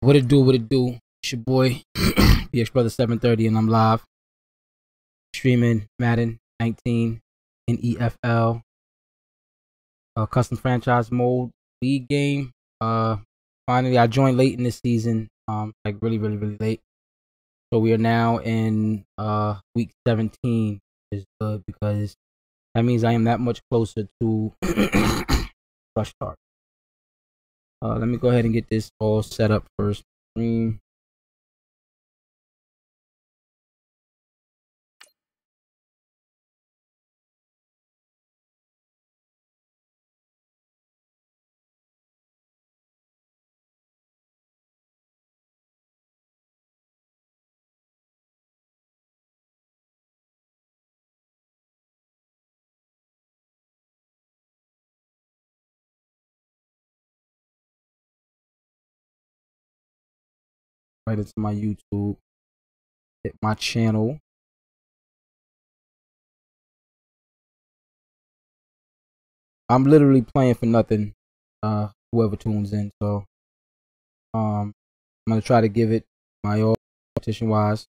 What it do? What it do? It's your boy, BX Brother 730, and I'm live streaming Madden 19 NEFL custom franchise mode league game. Finally, I joined late in this season, like really late. So we are now in week 17. Is good because that means I am that much closer to rush start. Let me go ahead and get this all set up first. Right into my YouTube, hit my channel. I'm literally playing for nothing, whoever tunes in. So I'm gonna try to give it my all competition wise.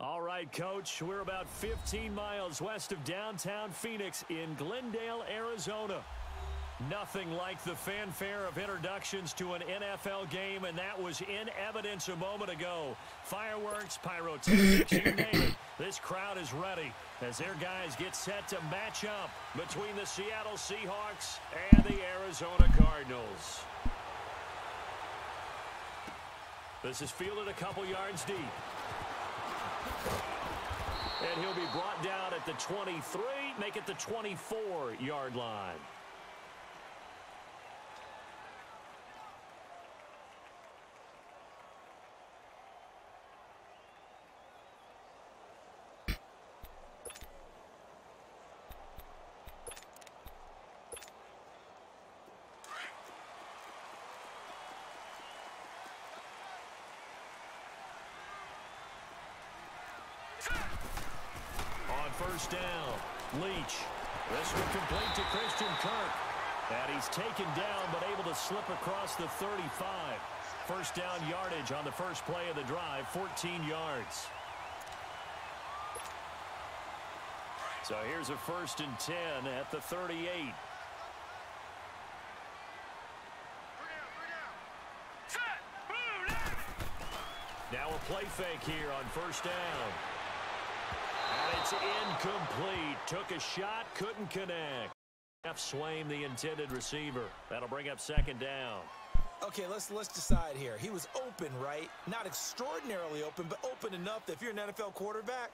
All right, Coach, we're about 15 miles west of downtown Phoenix in Glendale, Arizona. Nothing like the fanfare of introductions to an NFL game, and that was in evidence a moment ago. Fireworks, pyrotechnics, you name it. This crowd is ready as their guys get set to match up between the Seattle Seahawks and the Arizona Cardinals. This is fielded a couple yards deep. And he'll be brought down at the 23, make it the 24-yard line. First down, Leach. This one complete to Christian Kirk. And he's taken down but able to slip across the 35. First down yardage on the first play of the drive, 14 yards. So here's a 1st and 10 at the 38. Now a play fake here on first down. And it's incomplete. Took a shot, couldn't connect. Swaim, the intended receiver. That'll bring up 2nd down. Okay, let's decide here. He was open, right? Not extraordinarily open, but open enough that if you're an NFL quarterback,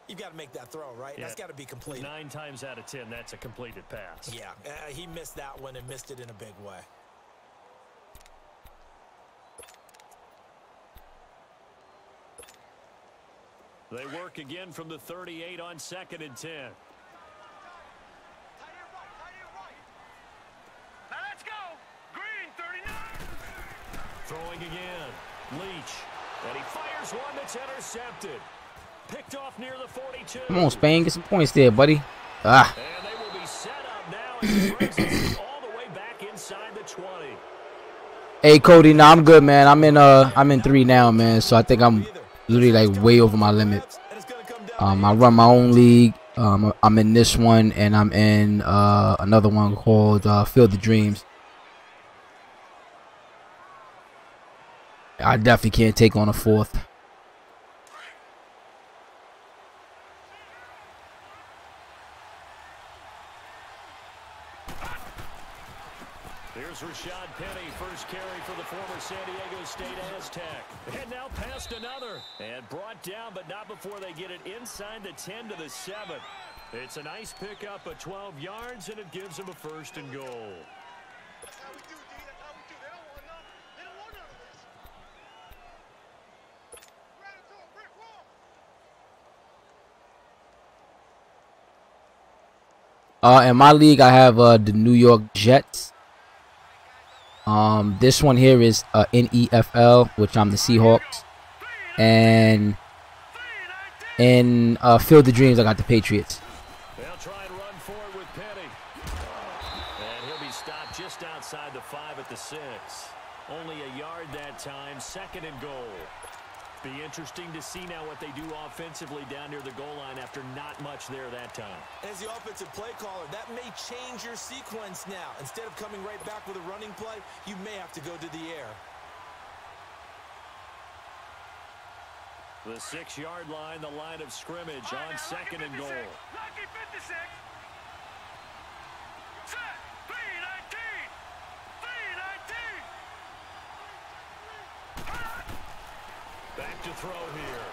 you've got to make that throw, right? Yeah. That's got to be complete. 9 times out of 10, that's a completed pass. Yeah, he missed that one and missed it in a big way. They work again from the 38 on 2nd and 10. Now let's go. Green 39. Throwing again. Leach. And he fires one that's intercepted. Picked off near the 42. Come on, Spain, get some points there, buddy. Ah. And they will be set up now as he brings it all the way back inside the 20. Hey Cody, nah, I'm good, man. I'm in 3 now, man. So I think I'm literally like way over my limit. I run my own league. I'm in this one, and I'm in another one called Field of Dreams. I definitely can't take on a 4th. Here's Rashad Penny, first carry for the former San Diego State Aztec. And now past another. And brought down, but not before they get it inside the 10 to the 7. It's a nice pickup of 12 yards, and it gives them a 1st and goal. That's how we do, D. That's how we do. They don't want none of this. Ran into a brick wall. In my league, I have the New York Jets. This one here is NEFL, which I'm the Seahawks, and in Field of Dreams, I got the Patriots. They'll try and run forward with Petty. And he'll be stopped just outside the 5 at the 6. Only a yard that time, 2nd and goal. Be interesting to see now what they do offensively down near the goal line after not much there that time. As the offensive play caller, that may change your sequence now. Instead of coming right back with a running play, you may have to go to the air. The 6-yard line, the line of scrimmage on 2nd and goal. Lucky 56. Set. 319. 319. Back to throw here.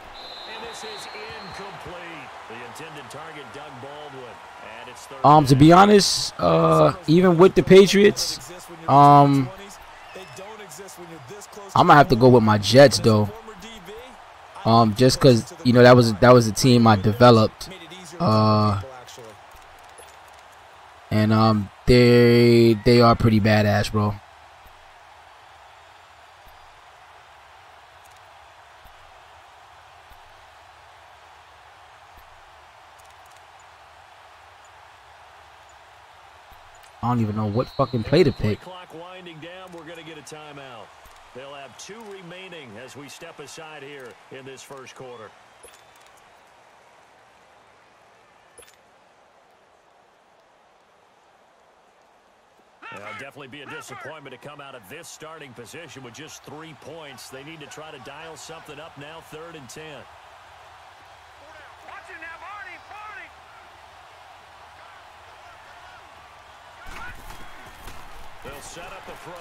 And this is incomplete. The intended target, Doug Baldwin. And it's 3rd. To be honest, even with the Patriots, I'm gonna have to go with my Jets though. Just because, you know, that was a team I developed, and they are pretty badass, bro. I don't even know what fucking play to pick. Clock winding down, we're gonna get a timeout. They'll have 2 remaining as we step aside here in this first quarter. It'll definitely be a disappointment to come out of this starting position with just 3 points. They need to try to dial something up now, 3rd and 10. Watch it now, Barney. They'll set up the throw.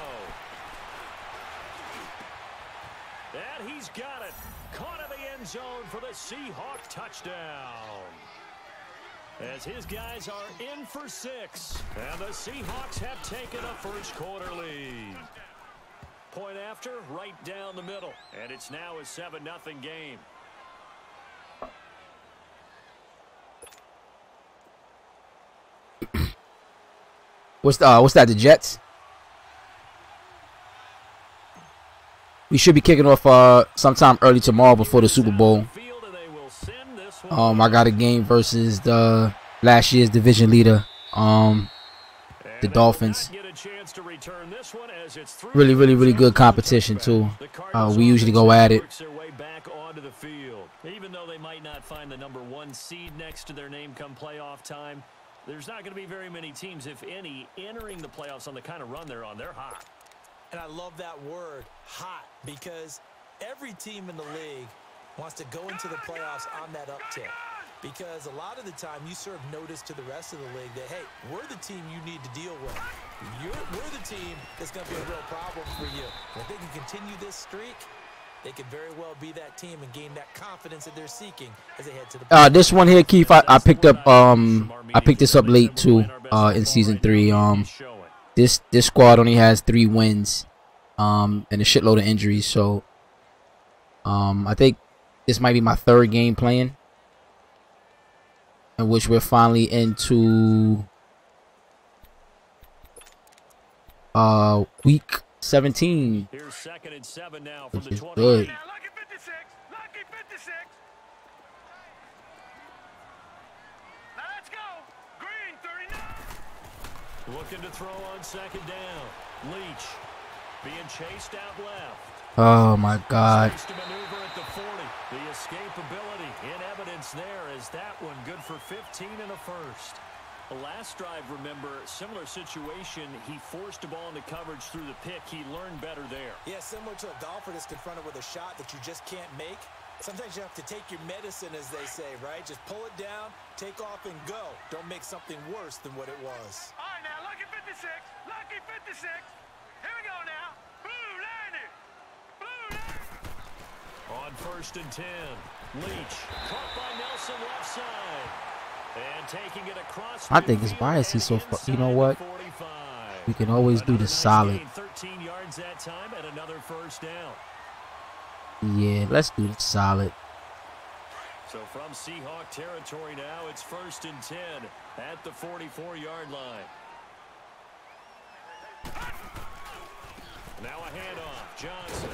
And he's got it. Caught in the end zone for the Seahawks touchdown. As his guys are in for 6. And the Seahawks have taken a first quarter lead. Point after, right down the middle. And it's now a 7-0 game. What's that, the Jets? We should be kicking off sometime early tomorrow before the Super Bowl. I got a game versus the last year's division leader, the Dolphins. Really good competition too. We usually go at it. Even though they might not find the #1 seed next to their name come playoff time, there's not going to be very many teams, if any, entering the playoffs on the kind of run they're on. They're hot. And I love that word, hot, because every team in the league wants to go into the playoffs on that uptick. Because a lot of the time you serve notice to the rest of the league that, hey, we're the team you need to deal with. We're the team that's going to be a real problem for you. If they can continue this streak, they could very well be that team and gain that confidence that they're seeking as they head to the playoffs. This one here, Keith, I picked up I picked this up late too, in season 3. This squad only has 3 wins, and a shitload of injuries. So, I think this might be my 3rd game playing, in which we're finally into week 17, Here's 2nd and 7 now from which the is 28. good. Now, lucky 56. Lucky 56. Now let's go. Green 39. Looking to throw on 2nd down. Leach being chased out left. Oh my God. Space to maneuver at the 40. The escapability in evidence there is that one good for 15 and a first. The last drive, remember, similar situation. He forced a ball into coverage through the pick. He learned better there. Yeah, similar to a golfer that's confronted with a shot that you just can't make. Sometimes you have to take your medicine, as they say, right? Just pull it down, take off, and go. Don't make something worse than what it was. All right, now, lucky 56. Lucky 56. Here we go now. Blue landed. Blue landed. On 1st and 10, Leach caught by Nelson left side. And taking it across. I think it's biased. He's so you know what? We can always do the solid. 13 yards that time and another first down. Yeah, let's do the solid. So from Seahawk territory now, it's 1st and 10 at the 44-yard line. Now a handoff. Johnson.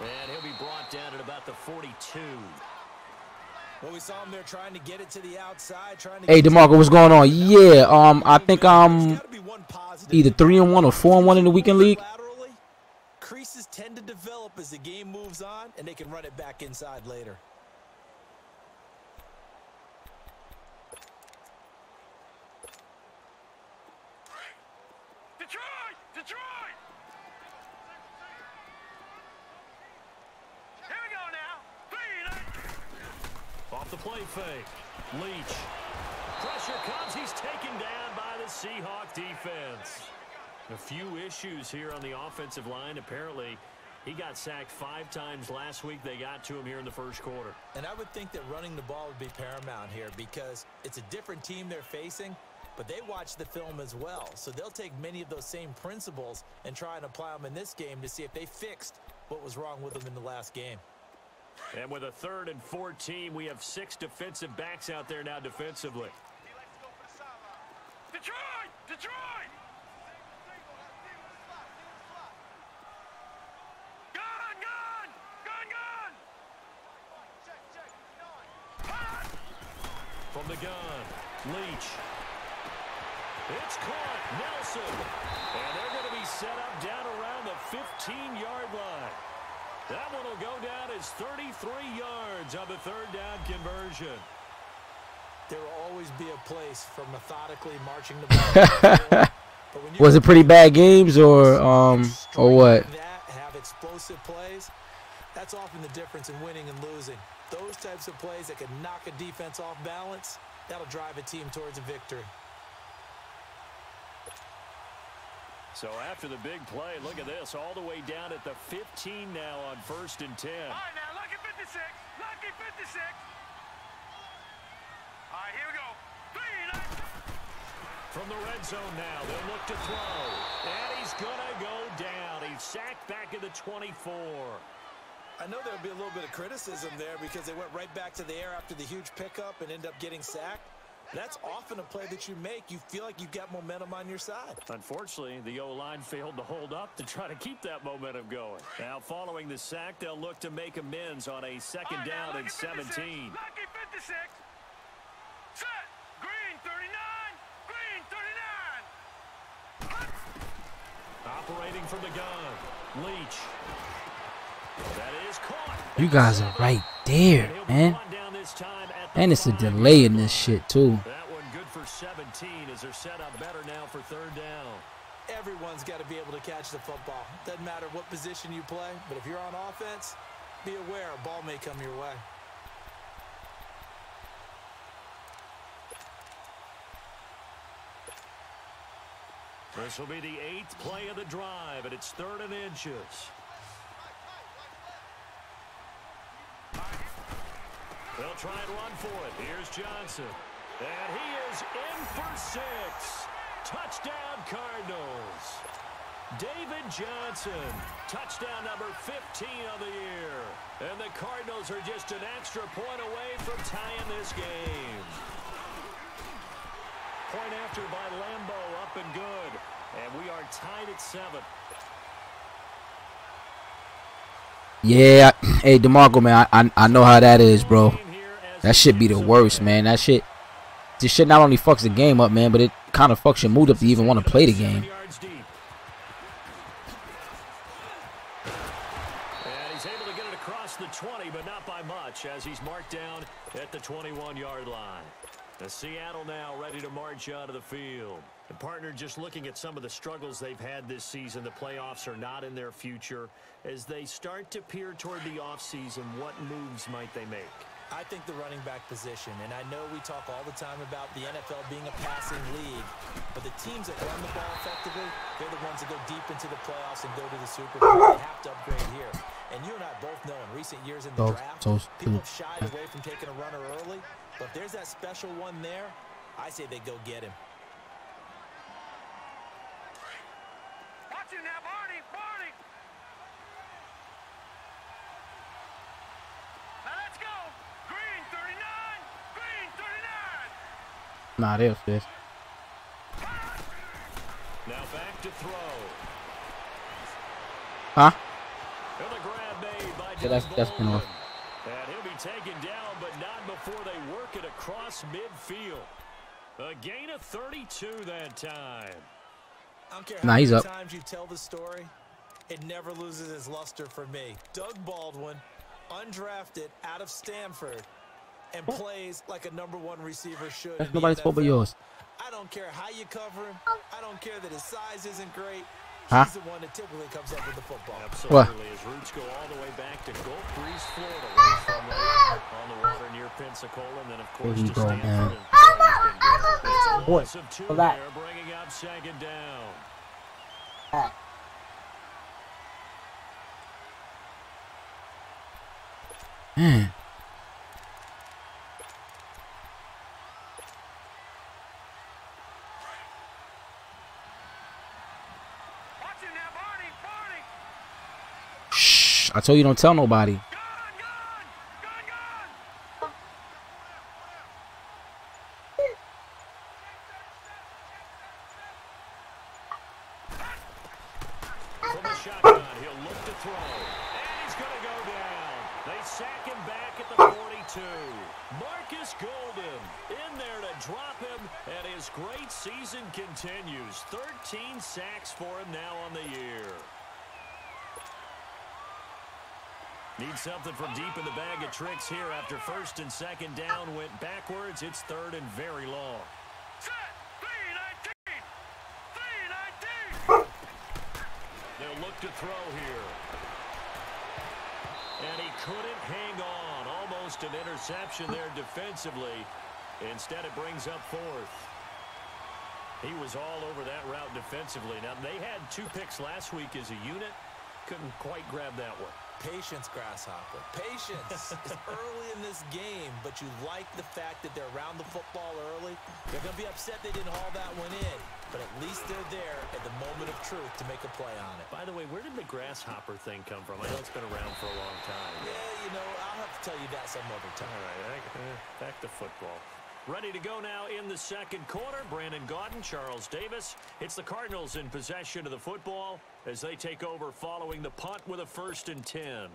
And he'll be brought down at about the 42. Well, we saw him there trying to get it to the outside. Hey, DeMarco, what's going on? Yeah, I think I'm either 3-1 or 4-1 in the weekend league. Creases tend to develop as the game moves on, and they can run it back inside later. Detroit! Detroit! Here we go now. 3. Off the play fake. Leach. Pressure comes. He's taken down by the Seahawks defense. A few issues here on the offensive line. Apparently, he got sacked 5 times last week. They got to him here in the first quarter. And I would think that running the ball would be paramount here because it's a different team they're facing, but they watch the film as well. So they'll take many of those same principles and try and apply them in this game to see if they fixed what was wrong with them in the last game. And with a 3rd and 14, we have 6 defensive backs out there now defensively. Detroit! Detroit! From the gun, Leach. It's caught, Nelson. And they're going to be set up down around the 15-yard line. That one will go down as 33 yards on the 3rd down conversion. There will always be a place for methodically marching the ball. Was it pretty bad games or what? Have explosive plays. That's often the difference in winning and losing. Those types of plays that can knock a defense off balance, that'll drive a team towards a victory. So after the big play, look at this, all the way down at the 15 now on 1st and 10. All right, now, lucky 56. Lucky 56. All right, here we go. 3. From the red zone now, they'll look to throw. And he's going to go down. He's sacked back at the 24. I know there'll be a little bit of criticism there because they went right back to the air after the huge pickup and end up getting sacked. That's often a play that you make. You feel like you've got momentum on your side. Unfortunately, the O-line failed to hold up to try to keep that momentum going. Now, following the sack, they'll look to make amends on a 2nd down and 17. Lucky 56. Set. Green 39. Green 39. Operating from the gun. Leach. That is caught. You guys are right there, man. And it's a delay in this shit, too. That one good for 17 as they're set up better now for 3rd down. Everyone's got to be able to catch the football. Doesn't matter what position you play, but if you're on offense, be aware a ball may come your way. This will be the 8th play of the drive, and it's 3rd and inches. They'll try and run for it. Here's Johnson. And he is in for 6. Touchdown, Cardinals. David Johnson. Touchdown number 15 of the year. And the Cardinals are just an extra point away from tying this game. Point after by Lambeau, up and good. And we are tied at 7. Yeah, hey, DeMarco, man, I know how that is, bro. That shit be the worst, man. This shit not only fucks the game up, man, but it kind of fucks your mood up to even want to play the game. And he's able to get it across the 20, but not by much, as he's marked down at the 21-yard line. The Seattle now ready to march out of the field. And partner, just looking at some of the struggles they've had this season, the playoffs are not in their future. As they start to peer toward the offseason, what moves might they make? I think the running back position, and I know we talk all the time about the NFL being a passing league, but the teams that run the ball effectively, they're the ones that go deep into the playoffs and go to the Super Bowl. They have to upgrade here. And you and I both know in recent years in the draft, people have shied away from taking a runner early, but if there's that special one there, I say they go get him. Watch him now, Barney. Barney. Now let's go. Green 39. Green 39. Nah, there's this. Now back to throw. Huh? And the grab made by Yeah, that's been off. And he'll be taken down, but not before they work it across midfield. A gain of 32 that time. I don't care Nah, how he's many up. times you tell the story, it never loses its luster for me. Doug Baldwin, undrafted out of Stanford, and plays like a #1 receiver should. That's in the nobody's fault but NFL. yours. I don't care how you cover him. I don't care that his size isn't great. Huh? He's the one that typically comes up with the football. Absolutely. His roots go all the way back to Gulf Breeze, Florida, where he's from on the water near Pensacola, and then, of course, There you to go, Stanford. man. And he's been good. It's a Boy, loss of 2 relax. there, bringing up 2nd down. Man. Watch him now, Barney. Barney. Shh. I told you don't tell nobody. Gun, gun. Gun, gun. From the shotgun, he'll look to throw. And he's going to go down. They sack him back at the 42. Marcus Golden in there to drop him, and his great season continues. 13 sacks for him now on the year. Need something from deep in the bag of tricks here after 1st and 2nd down went backwards. It's 3rd and very long. Set. 3-19. 3-19. They'll look to throw here. And he couldn't hang on. Almost an interception there defensively. Instead, it brings up 4th. He was all over that route defensively. Now, they had 2 picks last week as a unit. Couldn't quite grab that one. Patience, Grasshopper. Patience is early in this game, but you like the fact that they're around the football early. They're going to be upset they didn't haul that one in, but at least they're there at the moment of truth to make a play on it. By the way, where did the grasshopper thing come from? I know it's been around for a long time. Yeah, you know, I'll have to tell you that some other time. All right, back to football. Ready to go now in the 2nd quarter. Brandon Gaudin, Charles Davis. It's the Cardinals in possession of the football as they take over following the punt with a 1st and 10.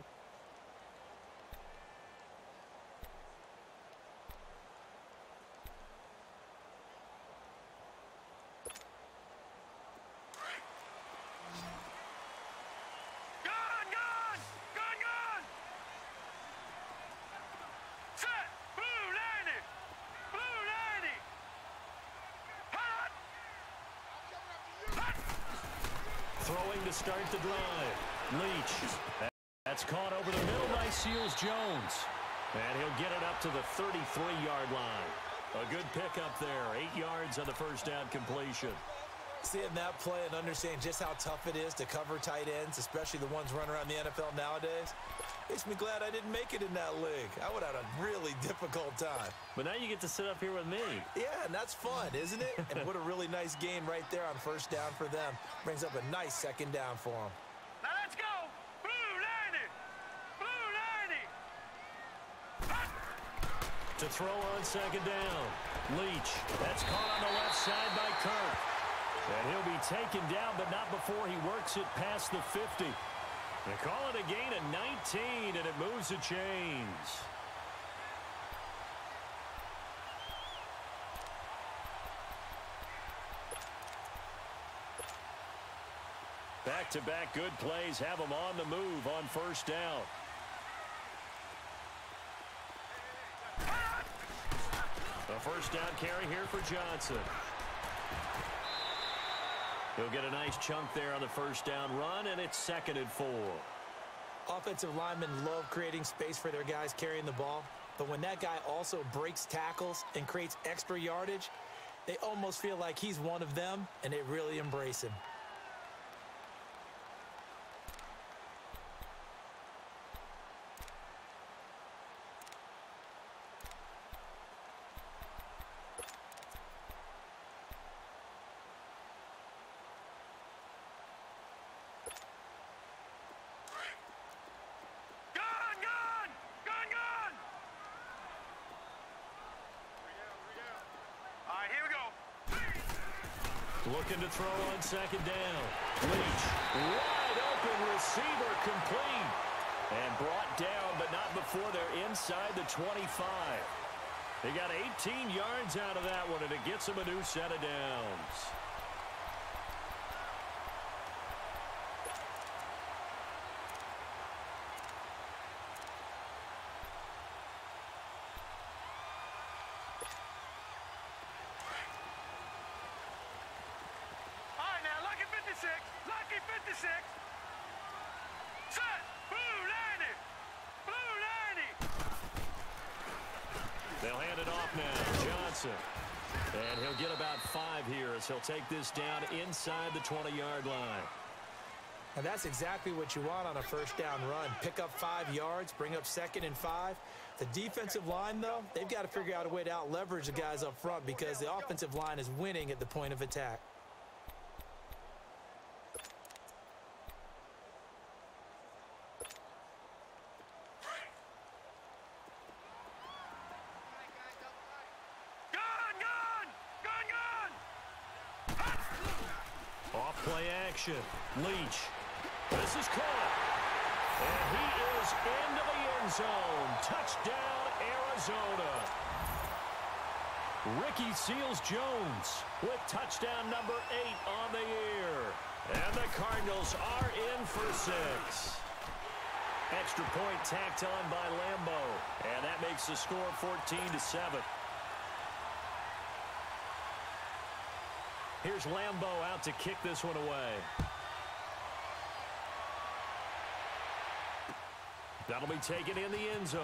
Gun, gun. Gun, gun. Set. Blue 90. Blue 90. Hot. Hot. Throwing to start the drive. Leach. That's caught over the middle by Seals-Jones. And he'll get it up to the 33-yard line. A good pickup there. 8 yards on the 1st down completion. Seeing that play and understanding just how tough it is to cover tight ends, especially the ones running around the NFL nowadays, makes me glad I didn't make it in that league. I would have had a really difficult time. But now you get to sit up here with me. Yeah, and that's fun, isn't it? And what a really nice game right there on 1st down for them. Brings up a nice 2nd down for them. Now let's go. Blue 90. Blue 90. Hot. To throw on 2nd down. Leach. That's caught on the left side by Kirk. And he'll be taken down, but not before he works it past the 50. They call it a gain of 19, and it moves the chains. Back-to-back good plays have them on the move on 1st down. A 1st down carry here for Johnson. He'll get a nice chunk there on the 1st down run, and it's 2nd and 4. Offensive linemen love creating space for their guys carrying the ball, but when that guy also breaks tackles and creates extra yardage, they almost feel like he's one of them, and they really embrace him. Looking to throw on 2nd down. Leach, wide open receiver. the 25. They got 18 yards out of that one, and it gets them a new set of downs. All right, now, lucky 56. Lucky 56. Set. Blue 90. Blue 90. They'll hand it off now. Johnson. And he'll get about 5 here as he'll take this down inside the 20-yard line. And that's exactly what you want on a first down run. Pick up 5 yards, bring up 2nd and 5. The defensive line, though, they've got to figure out a way to out-leverage the guys up front because the offensive line is winning at the point of attack. Off-play action. Leach. This is caught. And he is into the end zone. Touchdown, Arizona. Ricky Seals-Jones with touchdown number 8 on the year. And the Cardinals are in for 6. Extra point tacked on by Lambo. And that makes the score 14-7. Here's Lambo out to kick this one away. That'll be taken in the end zone.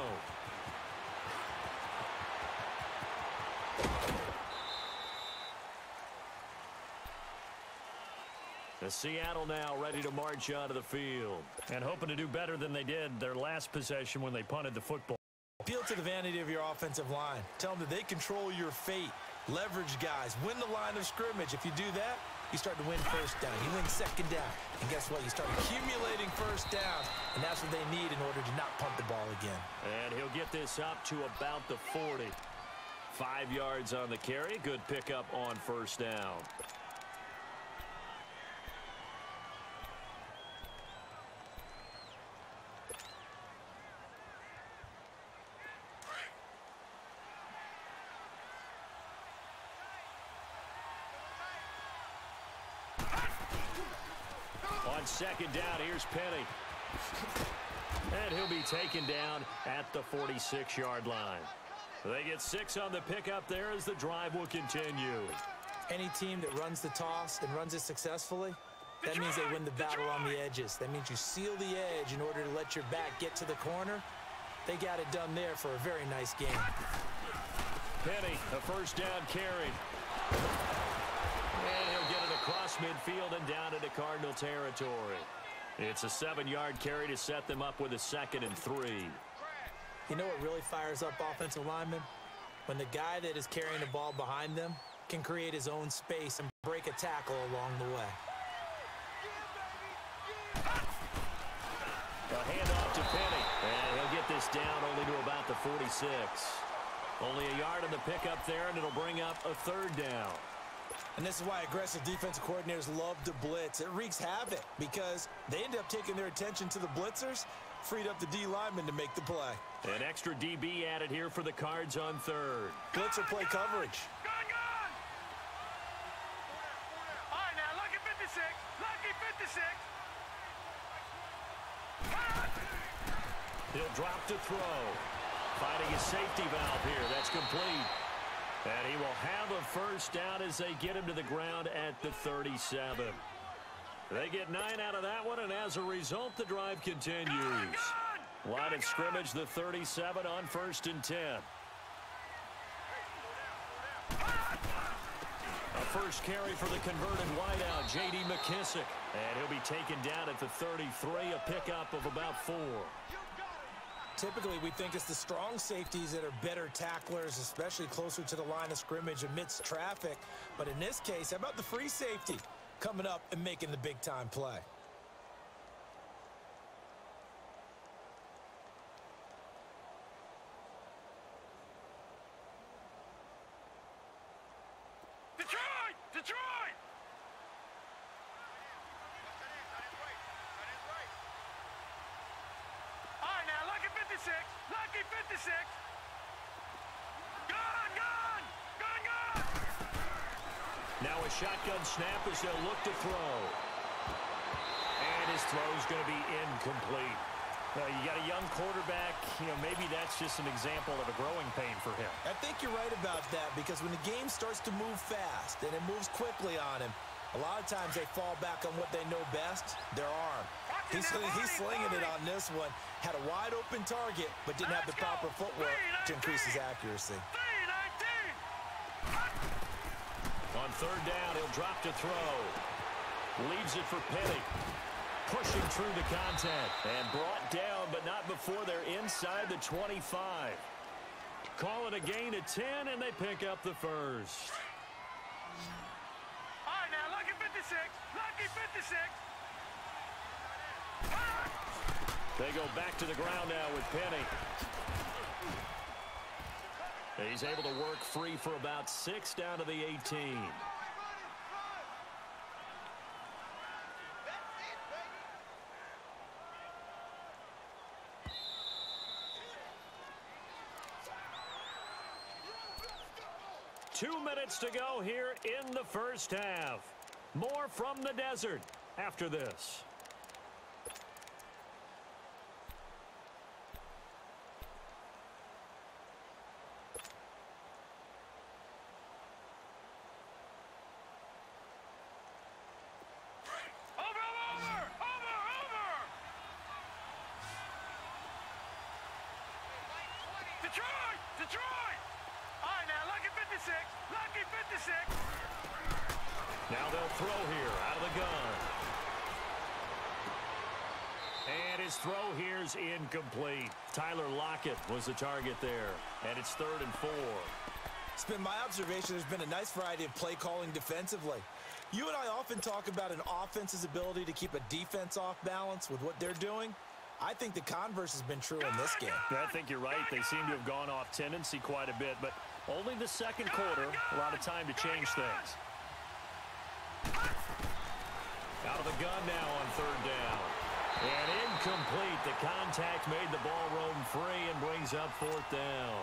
The Seattle now ready to march onto the field and hoping to do better than they did their last possession when they punted the football. Appeal to the vanity of your offensive line. Tell them that they control your fate. Leverage guys. Win the line of scrimmage. If you do that, you start to win first down. You win second down. And guess what? You start accumulating first downs, and that's what they need in order to not punt the ball again. And he'll get this up to about the 40. 5 yards on the carry. Good pickup on first down. On second down, here's Penny. And he'll be taken down at the 46-yard line. They get 6 on the pickup there as the drive will continue. Any team that runs the toss and runs it successfully, that means they win the battle on the edges. That means you seal the edge in order to let your back get to the corner. They got it done there for a very nice game. Penny, a first down carry. And he'll get it across midfield and down into Cardinal territory. It's a 7-yard carry to set them up with a 2nd and 3. You know what really fires up offensive linemen? When the guy that is carrying the ball behind them can create his own space and break a tackle along the way. A handoff to Penny. And he'll get this down only to about the 46. Only a yard on the pickup there, and it'll bring up a 3rd down. And this is why aggressive defensive coordinators love to blitz. It wreaks havoc because they end up taking their attention to the blitzers, freed up the D lineman to make the play. An extra DB added here for the Cards on 3rd. Blitzer play coverage. Gun! All right, now, lucky 56. Lucky 56. He'll drop to throw. Finding a safety valve here. That's complete. And he will have a first down as they get him to the ground at the 37. They get 9 out of that one, and as a result, the drive continues. Line of scrimmage, the 37 on 1st and 10. A first carry for the converted wideout, J.D. McKissick. And he'll be taken down at the 33, a pickup of about 4. Typically, we think it's the strong safeties that are better tacklers, especially closer to the line of scrimmage amidst traffic. But in this case, how about the free safety coming up and making the big-time play? Detroit! All right, now, lucky 56. Lucky 56. Now a shotgun snap as they'll look to throw. And his throw's going to be incomplete. You got a young quarterback, maybe that's just an example of a growing pain for him. I think you're right about that, because when the game starts to move fast and it moves quickly on him, a lot of times they fall back on what they know best, their arm. He's slinging it on this one. Had a wide open target, but didn't have the proper footwork to increase his accuracy. On third down, he'll drop to throw. Leaves it for Penny. Pushing through the contact and brought down, but not before they're inside the 25. Call it a gain of 10, and they pick up the first. All right, now, lucky 56. Lucky 56. They go back to the ground now with Penny. He's able to work free for about 6 down to the 18. 2 minutes to go here in the first half. More from the desert after this. Detroit! All right, now, lucky 56. Lucky 56. Now they'll throw here out of the gun. And his throw here's incomplete. Tyler Lockett was the target there. And it's 3rd and 4. It's been my observation there's been a nice variety of play calling defensively. You and I often talk about an offense's ability to keep a defense off balance with what they're doing. I think the converse has been true in this game. I think you're right. They seem to have gone off tendency quite a bit, but only the second quarter, a lot of time to change things. Out of the gun now on 3rd down. And incomplete. The contact made the ball roam free and brings up 4th down.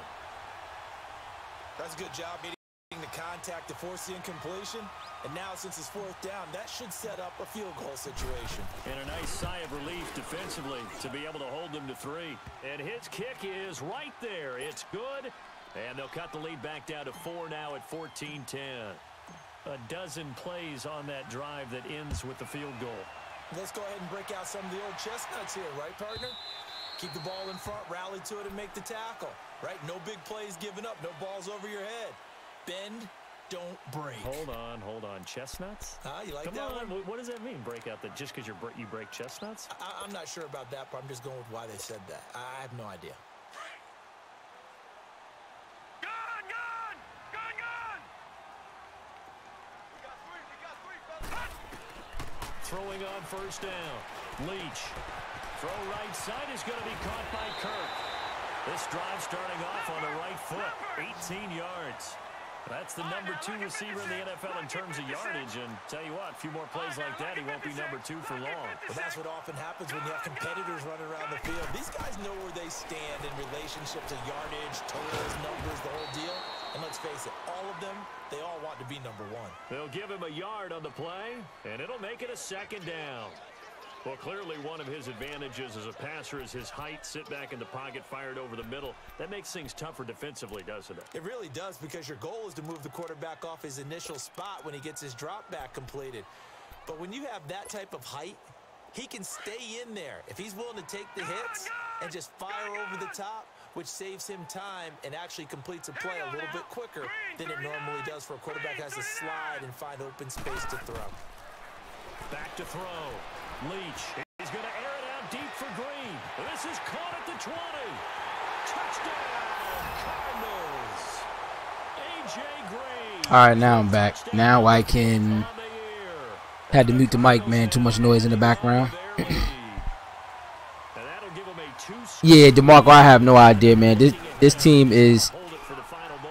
That's a good job meeting the contact to force the incompletion. And now, since it's 4th down, that should set up a field goal situation. And a nice sigh of relief defensively to be able to hold them to 3. And his kick is right there. It's good. And they'll cut the lead back down to 4 now at 14-10. A dozen plays on that drive that ends with the field goal. Let's go ahead and break out some of the old chestnuts here, right, partner? Keep the ball in front, rally to it, and make the tackle, right? No big plays given up, no balls over your head. Bend, don't break. Hold on. Chestnuts? You like Come that on. one? What does that mean, break out? That just because you break chestnuts? I'm not sure about that, but I'm just going with why they said that. I have no idea. Gun! We got three. Throwing on 1st down. Leach. Throw right side is going to be caught by Kirk. This drive starting off on the right foot. 18 yards. That's the number 2 receiver in the NFL in terms of yardage. And tell you what, a few more plays like that, he won't be number 2 for long. But that's what often happens when you have competitors running around the field. These guys know where they stand in relationship to yardage, totals, numbers, the whole deal. And let's face it, all of them, they all want to be number 1. They'll give him a yard on the play, and it'll make it a 2nd down. Well, clearly one of his advantages as a passer is his height, sit back in the pocket, fired over the middle. That makes things tougher defensively, doesn't it? It really does, because your goal is to move the quarterback off his initial spot when he gets his drop back completed. But when you have that type of height, he can stay in there if he's willing to take the hits and just fire over the top, which saves him time and actually completes a play a little bit quicker than it normally does for a quarterback who has to slide and find open space to throw. Back to throw. Leach is going to air it out deep for Green. This is caught at the 20. Touchdown, Cardinals. A.J. Green. All right, now I'm back. Now I can... Had to mute the mic, man. Too much noise in the background. Yeah, DeMarco, I have no idea, man. This team is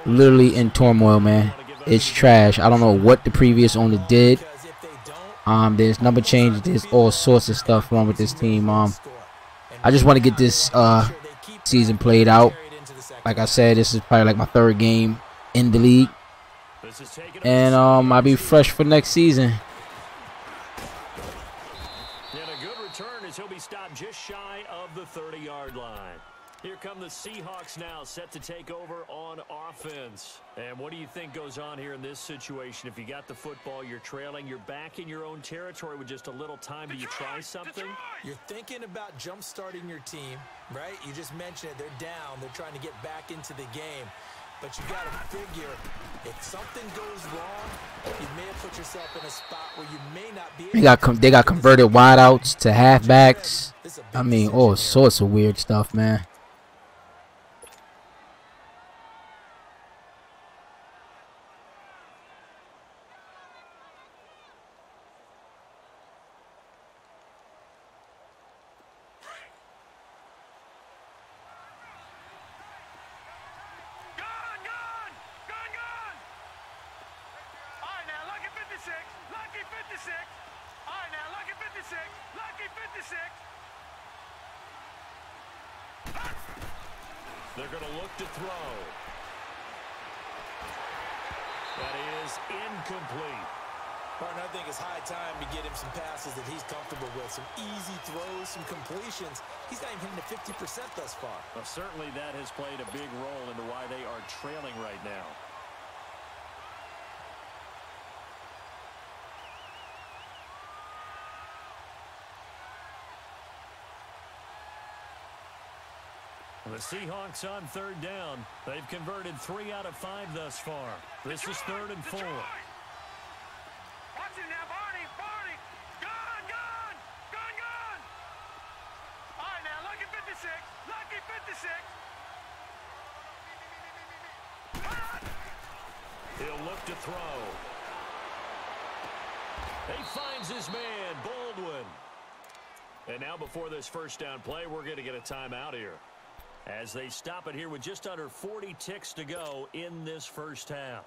literally in turmoil, man. It's trash. I don't know what the previous owner did. There's number change. There's all sorts of stuff wrong with this team. I just want to get this season played out. Like I said, this is probably like my 3rd game in the league. and I'll be fresh for next season. And a good return as he'll be stopped just shy of the 30-yard line. Here come the Seahawks now, set to take over on offense. And what do you think goes on here in this situation? If you got the football, you're trailing, you're back in your own territory with just a little time. Do you try something? You're thinking about jump-starting your team, right? You just mentioned it. They're down. They're trying to get back into the game. But you got to figure, if something goes wrong, you may have put yourself in a spot where you may not be able They got converted wideouts to halfbacks. I mean, all sorts of weird stuff, man. They're going to look to throw. That is incomplete. Martin, I think it's high time to get him some passes that he's comfortable with. Some easy throws, some completions. He's not even hitting the 50% thus far. Well, certainly that has played a big role into why they are trailing right now. The Seahawks on third down. They've converted 3 out of 5 thus far. This is 3rd and 4. Watch it now, Barney. Gun. All right, now, lucky 56. Lucky 56. He'll look to throw. He finds his man, Baldwin. And now before this first down play, we're going to get a timeout here, as they stop it here with just under 40 ticks to go in this first half.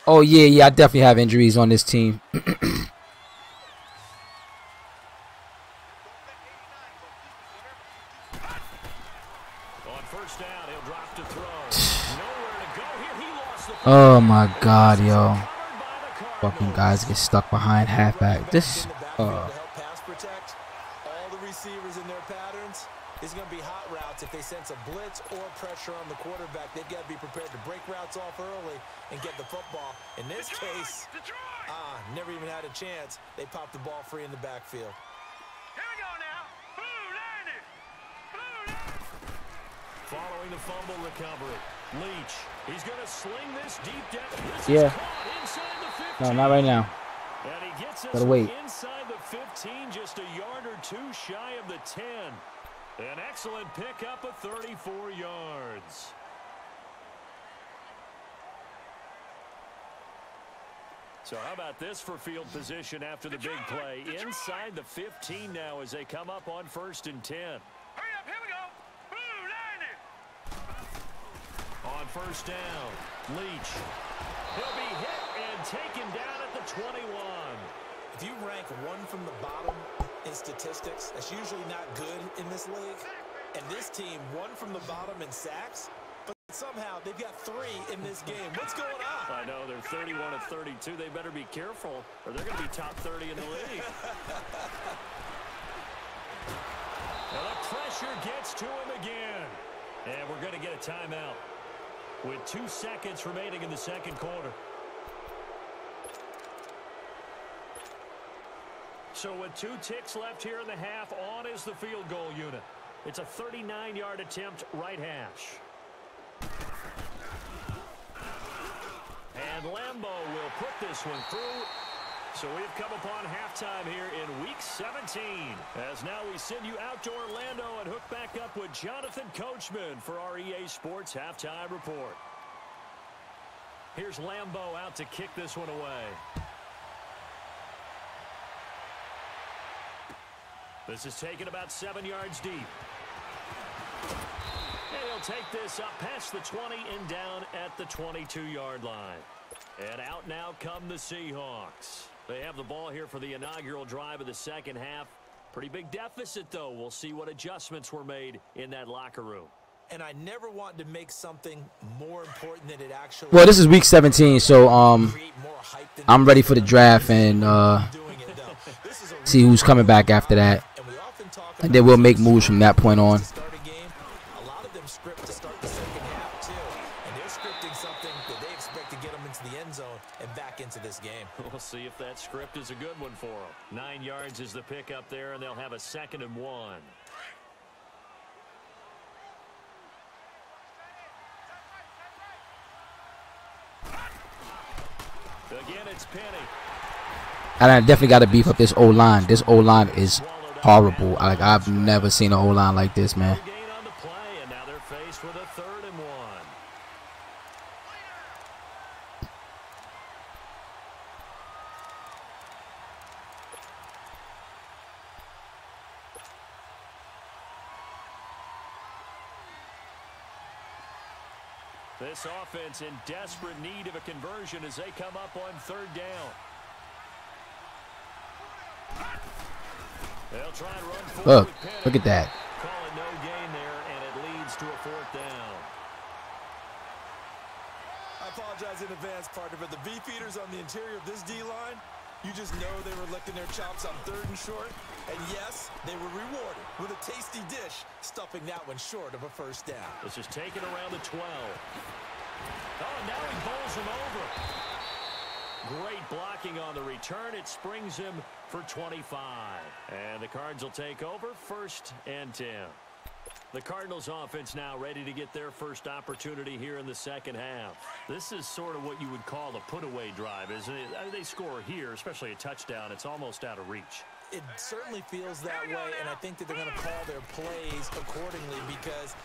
Oh, yeah, I definitely have injuries on this team. On first down, he'll drop to throw. Nowhere to go here. He lost the Oh, my God, yo. Fucking guys get stuck behind halfback. This, Receivers in their patterns is going to be hot routes. If they sense a blitz or pressure on the quarterback, they've got to be prepared to break routes off early and get the football. In this case, never even had a chance. They popped the ball free in the backfield. Here we go now. Following the fumble recovery, Leach. He's going to sling this deep down. Yeah. Inside the 15. No, not right now. And he gets us Gotta wait. inside the 15, just a yard or two shy of the 10. An excellent pickup of 34 yards. So how about this for field position after the big play? Inside the 15 now as they come up on 1st and 10. Hurry up, here we go. On first down, Leach. He'll be hit and taken down at the 21. If you rank one from the bottom in statistics, that's usually not good in this league. And this team, one from the bottom in sacks, but somehow they've got 3 in this game. What's going on? I know, they're 31 of 32. They better be careful, or they're going to be top 30 in the league. Now the pressure gets to him again. And we're going to get a timeout with 2 seconds remaining in the second quarter. So with 2 ticks left here in the half, on is the field goal unit. It's a 39-yard attempt, right hash. And Lambeau will put this one through. So we've come upon halftime here in Week 17. As now we send you out to Orlando and hook back up with Jonathan Coachman for our EA Sports Halftime Report. Here's Lambeau out to kick this one away. This is taken about 7 yards deep. And he'll take this up past the 20 and down at the 22-yard line. And out now come the Seahawks. They have the ball here for the inaugural drive of the second half. Pretty big deficit, though. We'll see what adjustments were made in that locker room. And I never want to make something more important than it actually Well, this is week 17, so I'm ready for the draft and see who's coming back after that. And then we'll make moves from that point on. A lot of them script to start the second half too, and they're scripting something that they expect to get them into the end zone and back into this game. We'll see if that script is a good one for them. 9 yards is the pick up there, and they'll have a 2nd and 1. Again, it's Penny. And I definitely got to beef up this O-line. This O-line is horrible. Like, I've never seen an O-line like this, man. Gain on the play, and now they're faced with a 3rd and 1. This offense in desperate need of a conversion as they come up on 3rd down. They'll try and run forward. Look at that. Calling no gain there, and it leads to a 4th down. I apologize in advance, partner, but the beefeaters on the interior of this D-line, you just know they were licking their chops on 3rd and short. And yes, they were rewarded with a tasty dish, stuffing that one short of a 1st down. This is taken around the 12. Oh, now he bowls him over. Great blocking on the return. It springs him for 25. And the Cards will take over 1st and 10. The Cardinals offense now ready to get their first opportunity here in the second half. This is sort of what you would call a put-away drive, isn't it? They score here, especially a touchdown. It's almost out of reach. It certainly feels that way, and I think that they're going to call their plays accordingly because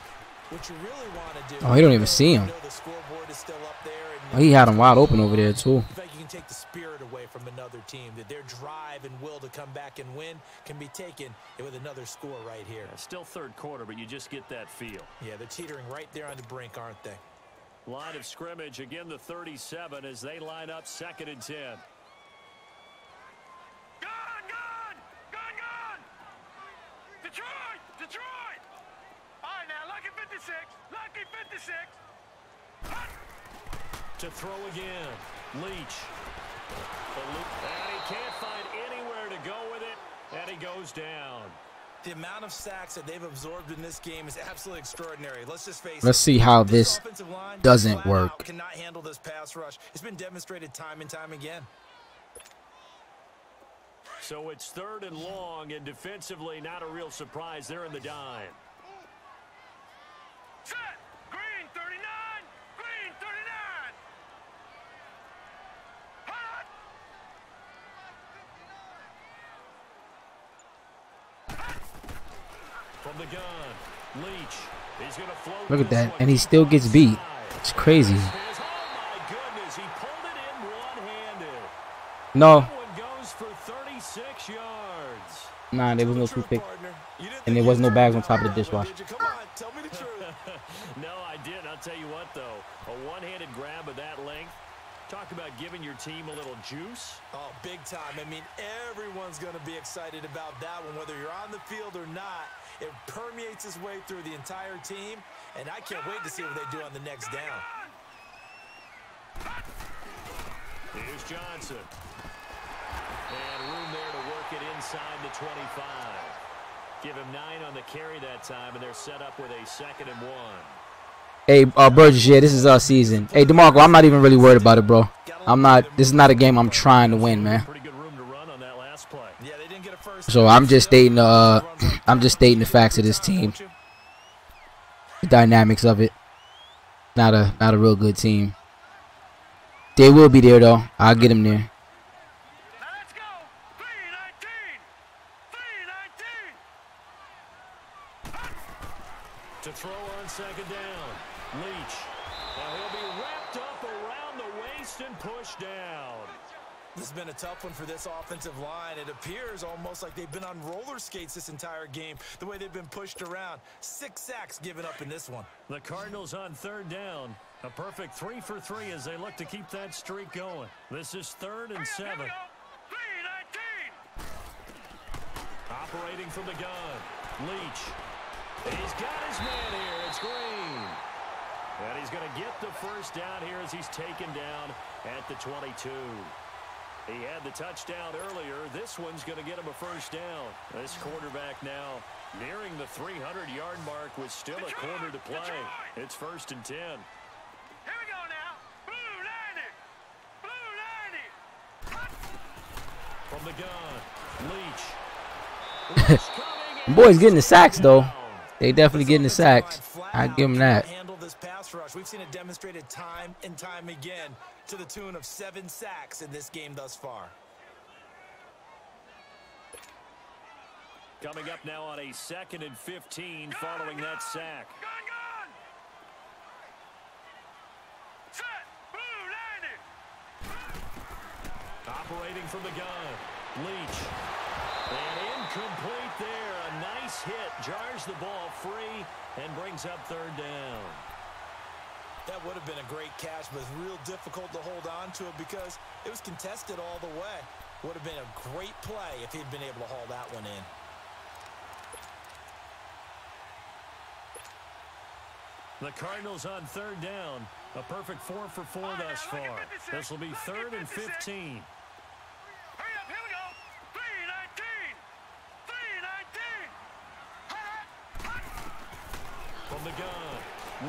what you really want to do... Oh, he don't even see him. The scoreboard is still up there. Oh, he had him wide open over there, too. In fact, you can take the spirit away from another team, that their drive and will to come back and win can be taken with another score right here. Still 3rd quarter, but you just get that feel. Yeah, they're teetering right there on the brink, aren't they? Line of scrimmage, again the 37 as they line up 2nd and 10. Detroit! Detroit! All right, now, lucky 56. Lucky 56. To throw again. Leach. And he can't find anywhere to go with it, and he goes down. The amount of sacks that they've absorbed in this game is absolutely extraordinary. Let's just face it. Let's see how this doesn't work. Cannot handle this pass rush. It's been demonstrated time and time again. So it's 3rd and long, and defensively not a real surprise. They're in the dime. Set! Green 39! Green 39! Hot! From the gun, Leach. He's going to float. Look at that. And he still gets beat. It's crazy. Oh, my goodness. He pulled it in one-handed. No. Goes for 36 yards. Nah, there was no toothpick. And there was no bags on top of the dishwasher. Come on, tell me the truth. No, I didn't. I'll tell you what, though. A one-handed grab of that length. Talk about giving your team a little juice. Oh, big time. I mean, everyone's going to be excited about that one, whether you're on the field or not. It permeates its way through the entire team, and I can't wait to see what they do on the next down. Here's Johnson. And room there to work it inside the 25. Give him 9 on the carry that time, and they're set up with a 2nd and 1. Hey, Burgess, yeah, this is our season. Hey, DeMarco, I'm not even really worried about it, bro. I'm not. This is not a game I'm trying to win, man. Pretty good room to run on that last play. Yeah, they didn't get a first. So I'm just stating the facts of this team. The dynamics of it. Not a real good team. They will be there though. I'll get them there. Now let's go. 319. 319. To throw on 2nd down. Leach. Now he'll be wrapped up around the waist and pushed down. This has been a tough one for this offensive line. It appears almost like they've been on roller skates this entire game, the way they've been pushed around. 6 sacks given up in this one. The Cardinals on 3rd down. A perfect 3 for 3 as they look to keep that streak going. This is 3rd and 7. 319. Operating from the gun. Leach. He's got his man here. It's Green. And he's going to get the first down here as he's taken down at the 22. He had the touchdown earlier. This one's going to get him a first down. This quarterback now nearing the 300-yard mark with still a quarter to play. It's 1st and 10. Here we go now. Blue 90. Blue 90. From the gun, Leach. Boys getting the sacks, though. They definitely getting the sacks. I give them that. Handle this pass rush. We've seen it demonstrated time and time again to the tune of 7 sacks in this game thus far. Coming up now on a 2nd and 15 following that sack. Gun. Set. Blue 90. Operating from the gun, Leach. And incomplete there. A nice hit. Jars the ball free and brings up 3rd down. That would have been a great catch, but it's real difficult to hold on to it because it was contested all the way. Would have been a great play if he'd been able to haul that one in. The Cardinals on 3rd down. A perfect 4 for 4 thus far. This will be 3rd and 15. Hurry up, here we go. 319. From the gun,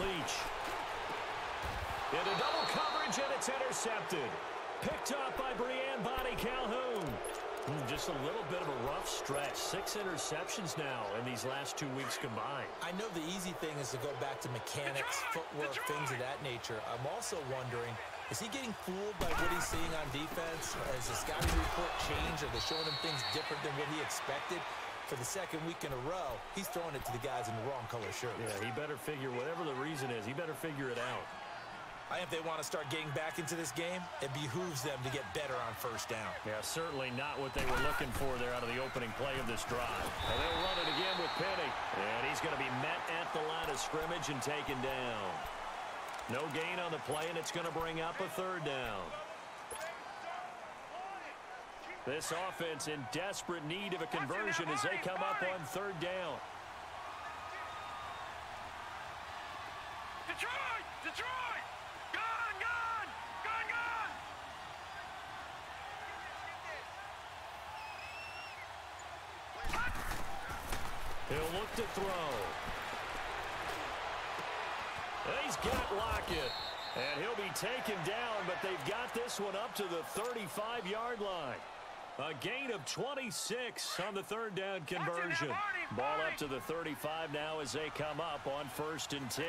Leach. Into double coverage, and it's intercepted. Picked up by Brianne Bonnie Calhoun. Just a little bit of a rough stretch. 6 interceptions now in these last 2 weeks combined. I know the easy thing is to go back to mechanics, footwork, things of that nature. I'm also wondering, is he getting fooled by what he's seeing on defense? Has the scouting report changed? Are they showing him things different than what he expected? For the 2nd week in a row, he's throwing it to the guys in the wrong color shirts. Yeah, he better figure, whatever the reason is, he better figure it out. I think if they want to start getting back into this game, it behooves them to get better on 1st down. Yeah, certainly not what they were looking for there out of the opening play of this drive. And they'll run it again with Penny. And he's going to be met at the line of scrimmage and taken down. No gain on the play, and it's going to bring up a 3rd down. This offense in desperate need of a conversion as they come up on 3rd down. Detroit! Gun! He'll look to throw. He's got Lockett. And he'll be taken down, but they've got this one up to the 35-yard line. A gain of 26 on the 3rd down conversion. Ball up to the 35 now as they come up on 1st and 10.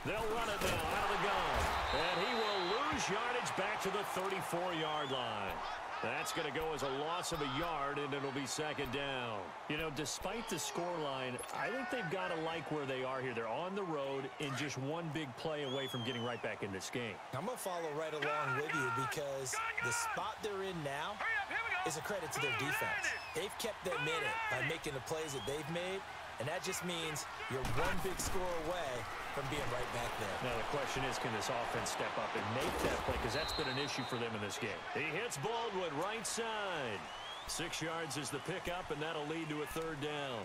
They'll run it now out of the gun. And he will lose yardage back to the 34-yard line. That's going to go as a loss of a yard, and it'll be 2nd down. You know, despite the scoreline, I think they've got to like where they are here. They're on the road and just one big play away from getting right back in this game. I'm going to follow right along with you because the spot they're in now is a credit to their defense. They've kept them in it by making the plays that they've made, and that just means you're one big score away from being right back there. Now the question is, can this offense step up and make that play? Because that's been an issue for them in this game. He hits Baldwin right side. 6 yards is the pickup, and that'll lead to a 3rd down.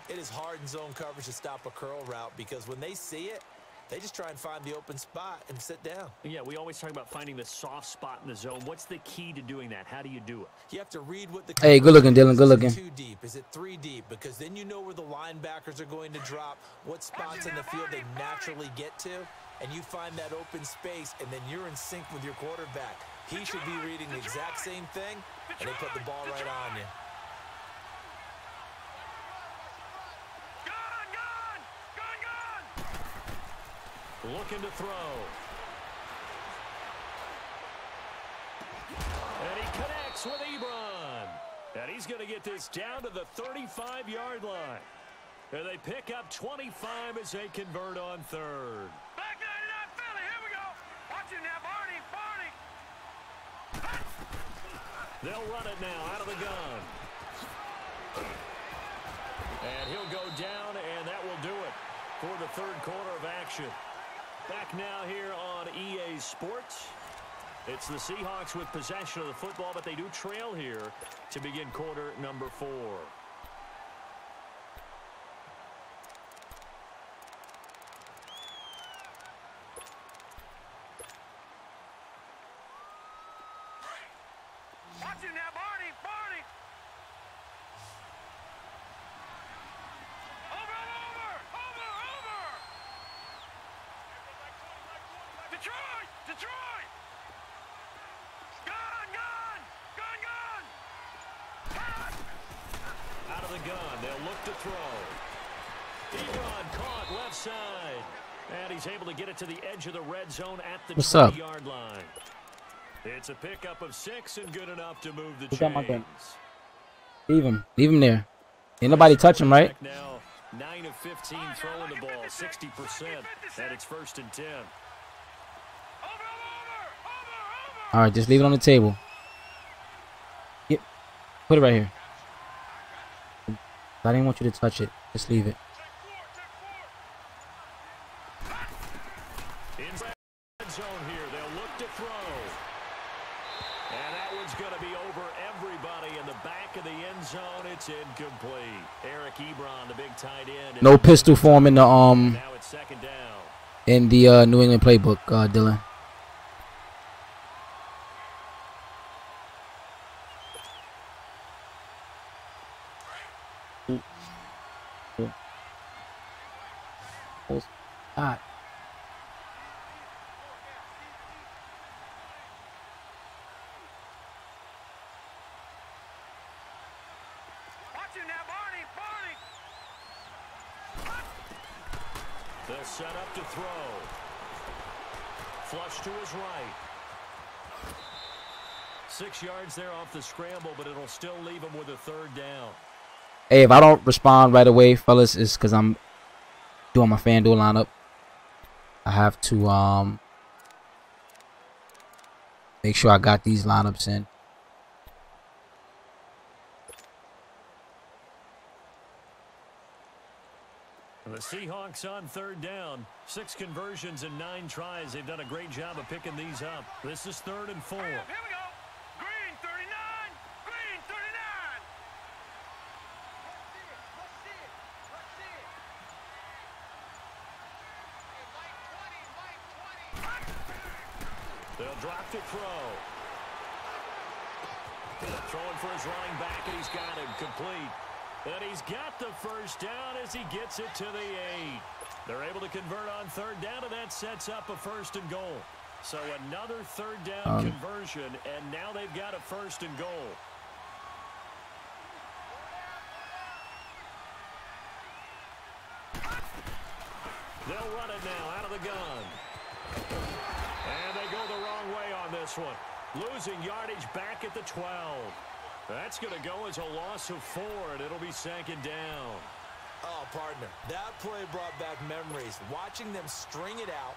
It is hard in zone coverage to stop a curl route because when they see it, they just try and find the open spot and sit down. Yeah, we always talk about finding the soft spot in the zone. What's the key to doing that? How do you do it? You have to read what the... Hey, good looking, Dylan. Good looking. Is it 2 deep? Is it 3 deep? Because then you know where the linebackers are going to drop, what spots in the field they naturally get to, and you find that open space, and then you're in sync with your quarterback. He should be reading the exact same thing, and they put the ball right on you. Looking to throw. And he connects with Ebron. And he's going to get this down to the 35-yard line. And they pick up 25 as they convert on 3rd. Back 99 Philly, here we go. Watch it now, Barney. They'll run it now out of the gun. And he'll go down, and that will do it for the 3rd quarter of action. Back now here on EA Sports. It's the Seahawks with possession of the football, but they do trail here to begin quarter number 4. Detroit! Detroit! Gun! Gun! Gun! Gun! Out of the gun, they'll look to throw. Ebron caught left side. And he's able to get it to the edge of the red zone at the 20-yard line. It's a pickup of 6 and good enough to move the chains. Leave him there. Ain't nobody touch him, right? Now 9 of 15 throwing the ball, 60%, and it's 1st and 10. All right, just leave it on the table. Yep. Put it right here. I didn't want you to touch it. Just leave it. Inside zone here, they'll look to throw. And that one's going to be over everybody in the back of the end zone. It's incomplete. Eric Ebron, the big tight end. No pistol form in the Now it's 2nd down. In the New England playbook, Dylan. Ah. Watch him now, Barney! Barney! They'll set up to throw. Flush to his right. 6 yards there off the scramble, but it'll still leave him with a 3rd down. Hey, if I don't respond right away, fellas, it's because I'm doing my FanDuel lineup. I have to make sure I got these lineups in. The Seahawks on 3rd down. 6 conversions and 9 tries. They've done a great job of picking these up. This is 3rd and 4. Here we go. Green 39. Green 39. They'll drop to throw. Throwing for his running back, and he's got him complete. And he's got the 1st down as he gets it to the 8. They're able to convert on 3rd down, and that sets up a 1st and goal. So another 3rd down conversion, and now they've got a 1st and goal. They'll run it now out of the gun. And they go the wrong way on this one. Losing yardage back at the 12. That's going to go as a loss of 4, and it'll be 2nd down. Oh, partner, that play brought back memories. Watching them string it out,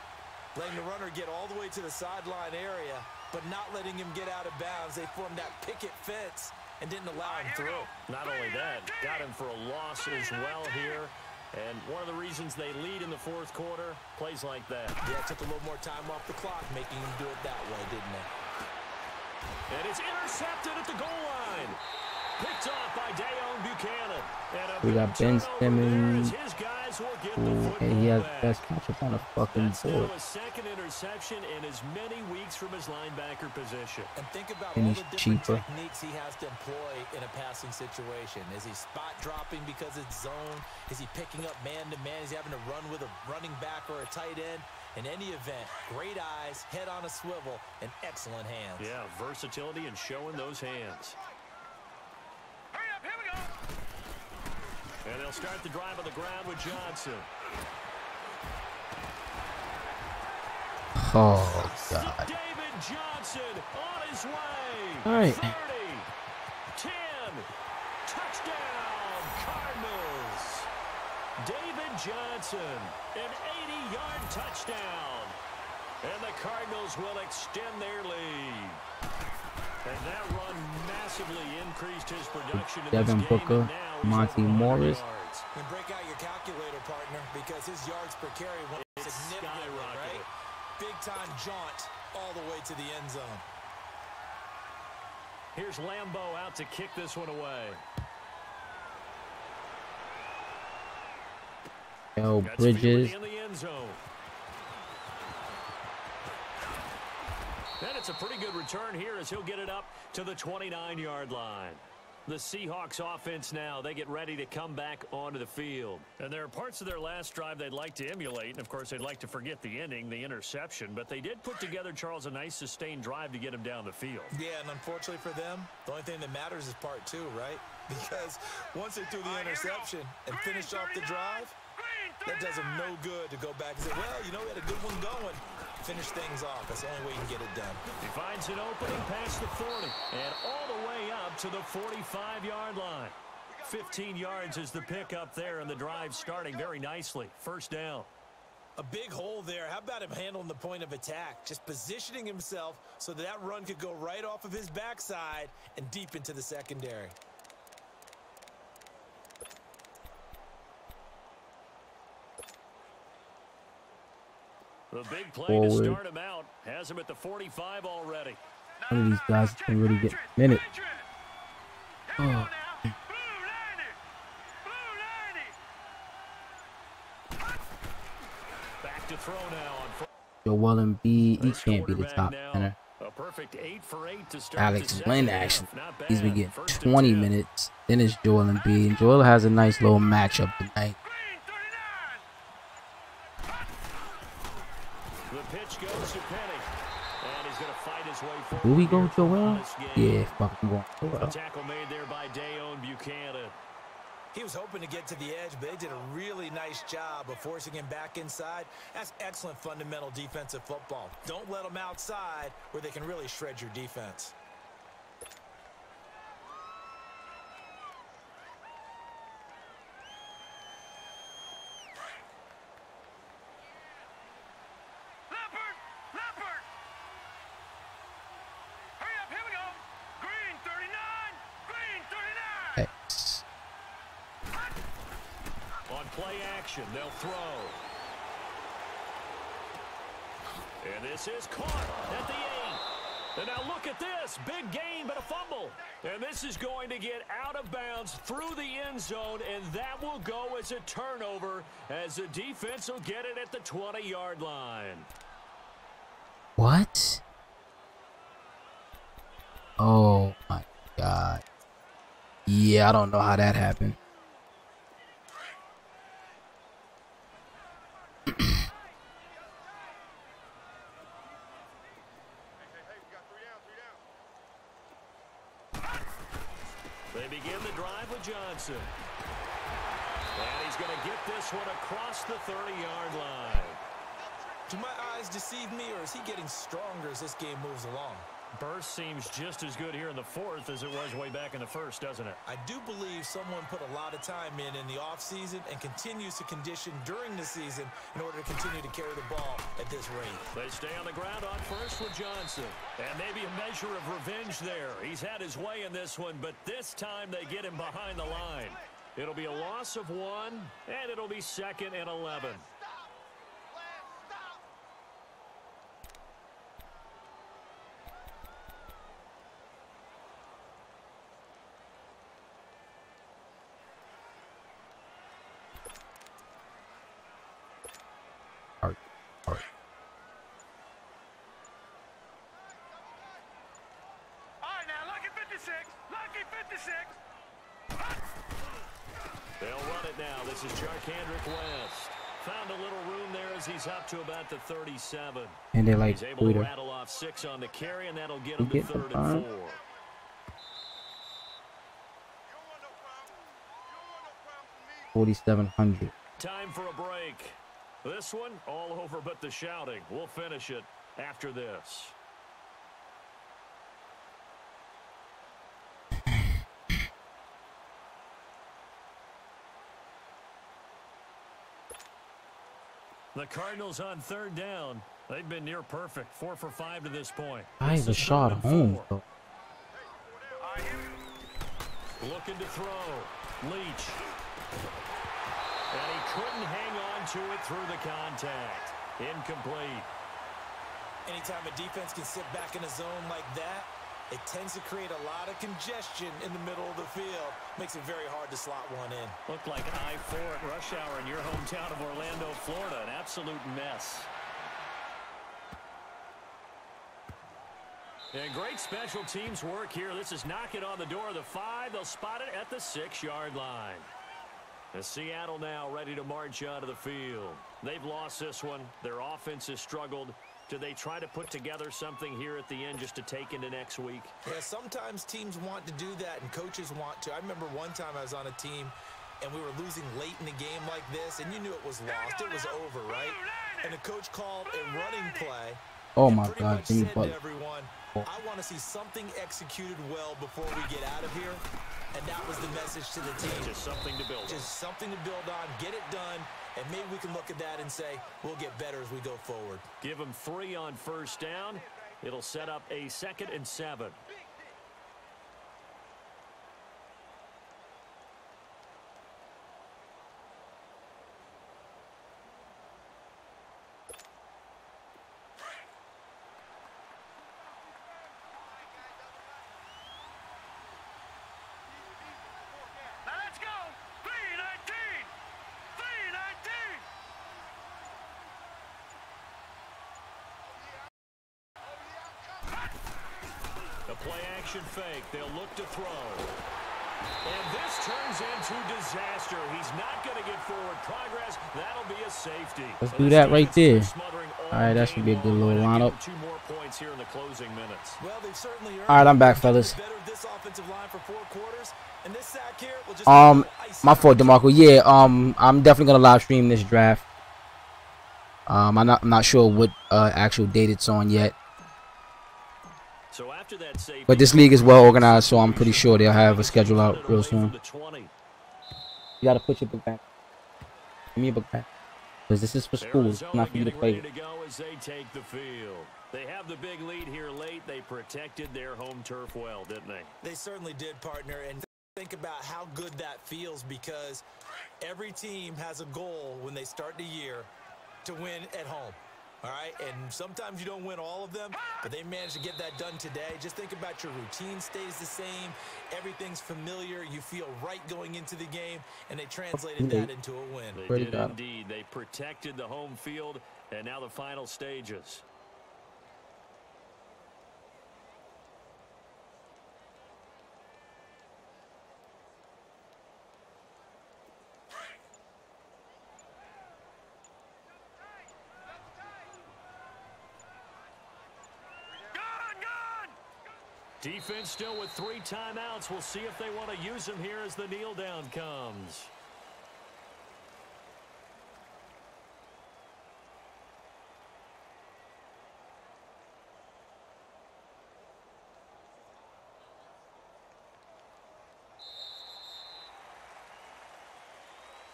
letting the runner get all the way to the sideline area, but not letting him get out of bounds. They formed that picket fence and didn't allow him through. Not only that, got him for a loss as well here. And one of the reasons they lead in the 4th quarter, plays like that. Yeah, took a little more time off the clock, making him do it that way, didn't they? And it's intercepted at the goal line. Picked off by Dayon Buchanan. And We got Ben Simmons. his guys will get Ooh, the and he has football the best back. matchup on the fucking That's now board. a 2nd interception in as many weeks from his linebacker position. And think about And all he's the different cheaper. techniques he has to employ in a passing situation. Is he spot dropping because it's zone? Is he picking up man-to-man? Is he having to run with a running back or a tight end? In any event, great eyes, head on a swivel, and excellent hands. Yeah, versatility and showing those hands. Hurry up, here we go. And they'll start the drive on the ground with Johnson. Oh, God. David Johnson on his way. All right. 30, 10, touchdown, Cardinals. David Johnson, an 80-yard touchdown. And the Cardinals will extend their lead. And that run massively increased his production in Devin this game. Booker, And now he's Monty over 100 Morris. yards. And break out your calculator, partner, because his yards per carry went It's significantly, skyrocketed. right? Big-time jaunt all the way to the end zone. Here's Lambeau out to kick this one away. Yo, That's Bridges. in the end zone. And it's a pretty good return here as he'll get it up to the 29-yard line. The Seahawks offense now, they get ready to come back onto the field. And there are parts of their last drive they'd like to emulate. And, of course, they'd like to forget the ending, the interception. But they did put together, Charles, a nice sustained drive to get him down the field. Yeah, and unfortunately for them, the only thing that matters is part two, right? Because once they threw the interception and finished off the drive, that does them no good to go back and say, well, you know, we had a good one going. Finish things off. That's the only way you can get it done. He finds an opening past the 40 and all the way up to the 45-yard line. 15 yards is the pickup there, and the drive starting very nicely. First down. A big hole there. How about him handling the point of attack? Just positioning himself so that run could go right off of his backside and deep into the secondary. The big play to start him out has him at the 45 already. One of these guys can really get minutes. Oh. Back to throw now. Joel Embiid, he can't be the top center. A perfect 8 for 8 to start. Alex Lynn, actually, he's been getting 20 minutes. Then it's Joel Embiid. And Joel has a nice little matchup tonight. The pitch goes to Penny, and he's going to fight his way forward. Do we go Joel? Yeah, fuck, I'm going Joel. A tackle made there by Dayon Buchanan. He was hoping to get to the edge, but they did a really nice job of forcing him back inside. That's excellent fundamental defensive football. Don't let them outside where they can really shred your defense. Play action, they'll throw. And this is caught at the 8. And now look at this, big gain but a fumble. And this is going to get out of bounds through the end zone, and that will go as a turnover as the defense will get it at the 20-yard line. What? Oh my God. Yeah, I don't know how that happened. They begin the drive with Johnson. And he's going to get this one across the 30-yard line. Do my eyes deceive me, or is he getting stronger as this game moves along? Burst seems just as good here in the fourth as it was way back in the first, doesn't it? I do believe someone put a lot of time in the offseason and continues to condition during the season in order to continue to carry the ball at this rate. They stay on the ground on first with Johnson. And maybe a measure of revenge there. He's had his way in this one, but this time they get him behind the line. It'll be a loss of 1, and it'll be 2nd and 11. They'll run it now. This is Jarkandrick West. Found a little room there as he's up to about the 37. And they're like, he's able to rattle off 6 on the carry, and that'll get him to 3rd and 4. 4,700. Time for a break. This one all over but the shouting. We'll finish it after this. The Cardinals on 3rd down. They've been near perfect. 4 for 5 to this point. I have a shot home, though. Looking to throw. Leach. And he couldn't hang on to it through the contact. Incomplete. Anytime a defense can sit back in a zone like that, it tends to create a lot of congestion in the middle of the field. Makes it very hard to slot one in. Looked like I-4 at rush hour in your hometown of Orlando, Florida. An absolute mess. And great special teams work here. This is knocking on the door of the 5. They'll spot it at the 6-yard line. And Seattle now ready to march onto the field. They've lost this one. Their offense has struggled. Do they try to put together something here at the end just to take into next week? Yeah, sometimes teams want to do that and coaches want to. I remember one time I was on a team and we were losing late in the game like this, and you knew it was lost. It was over, right? And the coach called a running play. Oh my God, Jimmy Butler. Everyone, I want to see something executed well before we get out of here. And that was the message to the team. Just something to build on. Just something to build on, get it done, and maybe we can look at that and say, we'll get better as we go forward. Give them 3 on first down. It'll set up a 2nd and 7. Now let's go. 319. 319. The play action fake. They'll look to throw. And this turns into disaster. He's not going to get forward progress. That'll be a safety. Let's do that right there. All right, that should be a good little lineup. 2 more points here in the closing minutes. Well, they've certainly earned All right, I'm back, fellas. better this offensive line for 4 quarters, and this sack here will just my fault, DeMarco. Yeah, I'm definitely gonna live stream this draft. I'm not sure what actual date it's on yet. So after that safety, But this league is well organized, so I'm pretty sure they'll have a schedule out real soon. You gotta put your book back. Give me your book back. Because this is for school, it's not for you to play with. As they take the field. They have the big lead here late. They protected their home turf well, didn't they? They certainly did, partner. And think about how good that feels, because every team has a goal when they start the year to win at home. All right, and sometimes you don't win all of them, but they managed to get that done today. Just think about your routine stays the same. Everything's familiar. You feel right going into the game, and they translated that into a win. They did indeed. They protected the home field, and now the final stages. Defense still with 3 timeouts. We'll see if they want to use them here as the kneel down comes.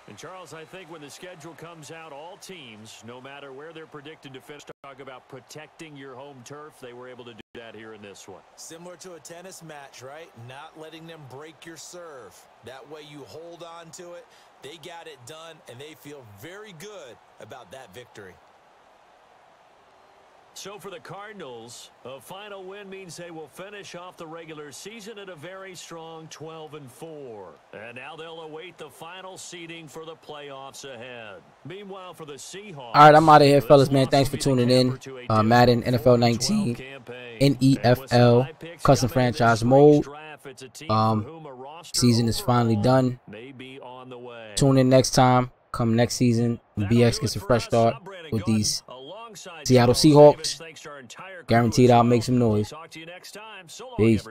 And Charles, I think when the schedule comes out, all teams, no matter where they're predicted to finish, talk about protecting your home turf. They were able to do that here in this one. Similar to a tennis match, right? Not letting them break your serve. That way you hold on to it. They got it done, and they feel very good about that victory. So for the Cardinals, a final win means they will finish off the regular season at a very strong 12-4. And now they'll await the final seeding for the playoffs ahead. Meanwhile, for the Seahawks... All right, I'm out of here, fellas, man. Thanks for tuning in. Madden, NFL 19, NEFL, custom franchise mode. Season is finally done. Tune in next time. Come next season, BX gets a fresh start with these Seattle Seahawks. Guaranteed I'll make some noise. Peace.